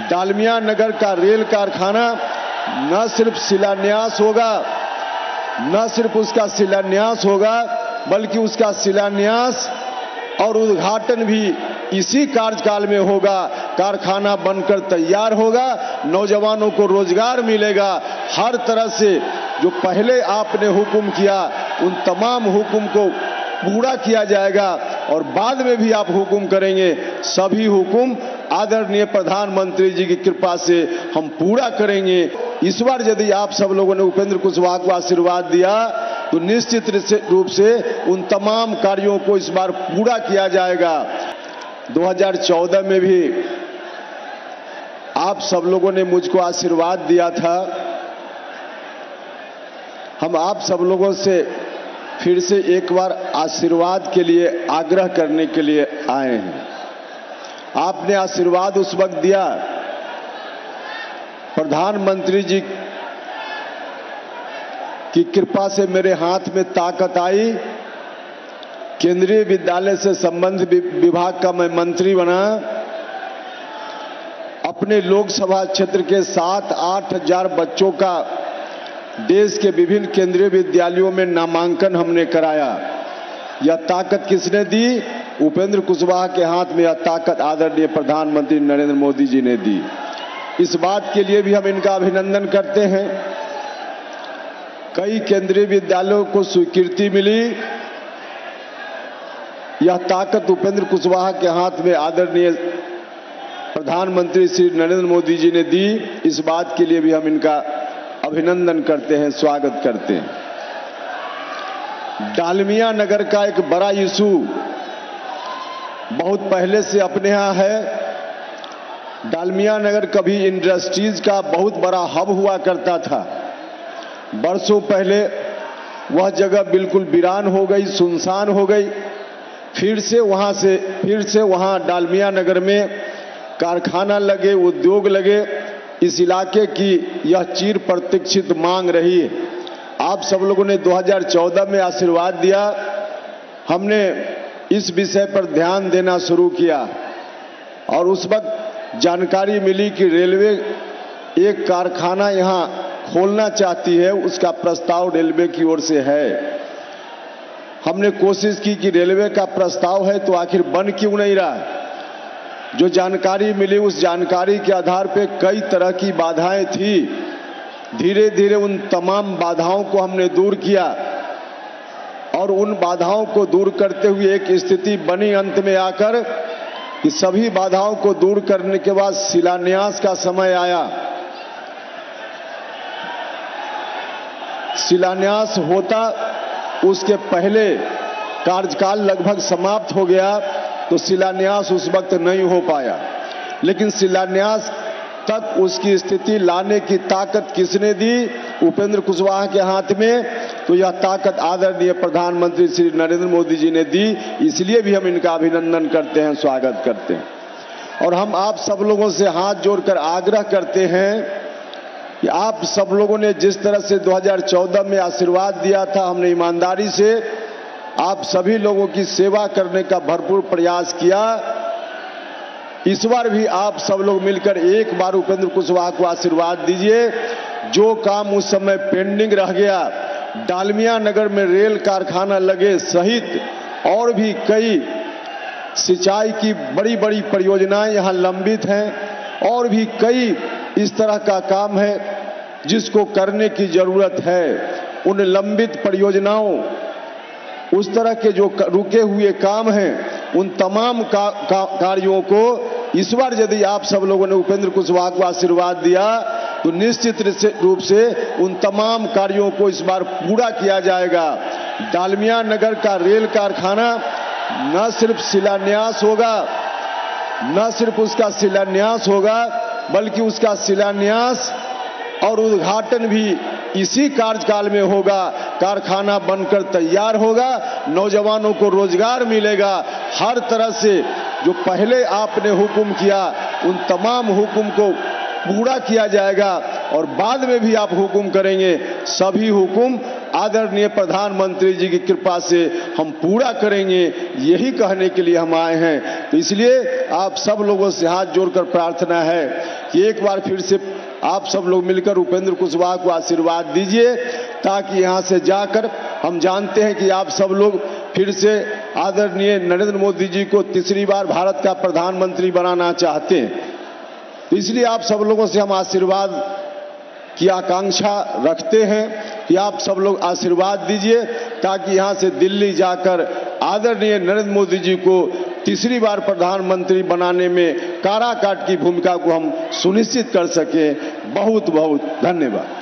डालमिया नगर का रेल कारखाना न सिर्फ शिलान्यास होगा, न सिर्फ उसका शिलान्यास होगा, बल्कि उसका शिलान्यास और उद्घाटन भी इसी कार्यकाल में होगा। कारखाना बनकर तैयार होगा, नौजवानों को रोजगार मिलेगा। हर तरह से जो पहले आपने हुक्म किया उन तमाम हुक्म को पूरा किया जाएगा और बाद में भी आप हुक्म करेंगे। सभी हुक्म आदरणीय प्रधानमंत्री जी की कृपा से हम पूरा करेंगे। इस बार यदि आप सब लोगों ने उपेंद्र कुशवाहा को आशीर्वाद दिया तो निश्चित रूप से उन तमाम कार्यों को इस बार पूरा किया जाएगा। 2014 में भी आप सब लोगों ने मुझको आशीर्वाद दिया था। हम आप सब लोगों से फिर से एक बार आशीर्वाद के लिए आग्रह करने के लिए आए हैं। आपने आशीर्वाद उस वक्त दिया, प्रधानमंत्री जी की कृपा से मेरे हाथ में ताकत आई, केंद्रीय विद्यालय से संबंधित विभाग का मैं मंत्री बना। अपने लोकसभा क्षेत्र के 7-8 हजार बच्चों का देश के विभिन्न केंद्रीय विद्यालयों में नामांकन हमने कराया। यह ताकत किसने दी? उपेंद्र कुशवाहा के हाथ में यह ताकत आदरणीय प्रधानमंत्री नरेंद्र मोदी जी ने दी। इस बात के लिए भी हम इनका अभिनंदन करते हैं। कई केंद्रीय विद्यालयों को स्वीकृति मिली। यह ताकत उपेंद्र कुशवाहा के हाथ में आदरणीय प्रधानमंत्री श्री नरेंद्र मोदी जी ने दी। इस बात के लिए भी हम इनका अभिनंदन करते हैं, स्वागत करते हैं। डालमिया नगर का एक बड़ा इशू बहुत पहले से अपने यहाँ है। डालमिया नगर कभी इंडस्ट्रीज का बहुत बड़ा हब हुआ करता था। बरसों पहले वह जगह बिल्कुल वीरान हो गई, सुनसान हो गई। फिर से वहां डालमिया नगर में कारखाना लगे, उद्योग लगे। इस इलाके की यह चिर प्रतीक्षित मांग रही है। आप सब लोगों ने 2014 में आशीर्वाद दिया, हमने इस विषय पर ध्यान देना शुरू किया और उस वक्त जानकारी मिली कि रेलवे एक कारखाना यहां खोलना चाहती है। उसका प्रस्ताव रेलवे की ओर से है। हमने कोशिश की कि रेलवे का प्रस्ताव है तो आखिर बन क्यों नहीं रहा है। जो जानकारी मिली उस जानकारी के आधार पे कई तरह की बाधाएं थी। धीरे धीरे उन तमाम बाधाओं को हमने दूर किया और उन बाधाओं को दूर करते हुए एक स्थिति बनी अंत में आकर कि सभी बाधाओं को दूर करने के बाद शिलान्यास का समय आया। शिलान्यास होता उसके पहले कार्यकाल लगभग समाप्त हो गया तो शिलान्यास उस वक्त नहीं हो पाया। लेकिन शिलान्यास तक उसकी स्थिति लाने की ताकत किसने दी? उपेंद्र कुशवाहा के हाथ में। तो यह ताकत आदरणीय प्रधानमंत्री श्री नरेंद्र मोदी जी ने दी। इसलिए भी हम इनका अभिनंदन करते हैं, स्वागत करते हैं। और हम आप सब लोगों से हाथ जोड़कर आग्रह करते हैं कि आप सब लोगों ने जिस तरह से 2014 में आशीर्वाद दिया था, हमने ईमानदारी से आप सभी लोगों की सेवा करने का भरपूर प्रयास किया। इस बार भी आप सब लोग मिलकर एक बार उपेंद्र कुशवाहा को आशीर्वाद दीजिए। जो काम उस समय पेंडिंग रह गया, डालमिया नगर में रेल कारखाना लगे सहित और भी कई सिंचाई की बड़ी बड़ी परियोजनाएं यहां लंबित हैं और भी कई इस तरह का काम है जिसको करने की जरूरत है। उन लंबित परियोजनाओं, उस तरह के जो रुके हुए काम हैं, उन तमाम कार्यों को इस बार यदि आप सब लोगों ने उपेंद्र कुशवाहा को आशीर्वाद दिया तो निश्चित रूप से उन तमाम कार्यों को इस बार पूरा किया जाएगा। डालमिया नगर का रेल कारखाना न सिर्फ शिलान्यास होगा, न सिर्फ उसका शिलान्यास होगा, बल्कि उसका शिलान्यास और उद्घाटन भी इसी कार्यकाल में होगा। कारखाना बनकर तैयार होगा, नौजवानों को रोजगार मिलेगा। हर तरह से जो पहले आपने हुक्म किया उन तमाम हुक्म को पूरा किया जाएगा और बाद में भी आप हुक्म करेंगे। सभी हुक्म आदरणीय प्रधानमंत्री जी की कृपा से हम पूरा करेंगे, यही कहने के लिए हम आए हैं। तो इसलिए आप सब लोगों से हाथ जोड़कर प्रार्थना है कि एक बार फिर से आप सब लोग मिलकर उपेंद्र कुशवाहा को आशीर्वाद दीजिए, ताकि यहाँ से जाकर हम जानते हैं कि आप सब लोग फिर से आदरणीय नरेंद्र मोदी जी को तीसरी बार भारत का प्रधानमंत्री बनाना चाहते हैं। तो इसलिए आप सब लोगों से हम आशीर्वाद की आकांक्षा रखते हैं कि आप सब लोग आशीर्वाद दीजिए, ताकि यहाँ से दिल्ली जाकर आदरणीय नरेंद्र मोदी जी को तीसरी बार प्रधानमंत्री बनाने में काराकाट की भूमिका को हम सुनिश्चित कर सकें। बहुत बहुत धन्यवाद।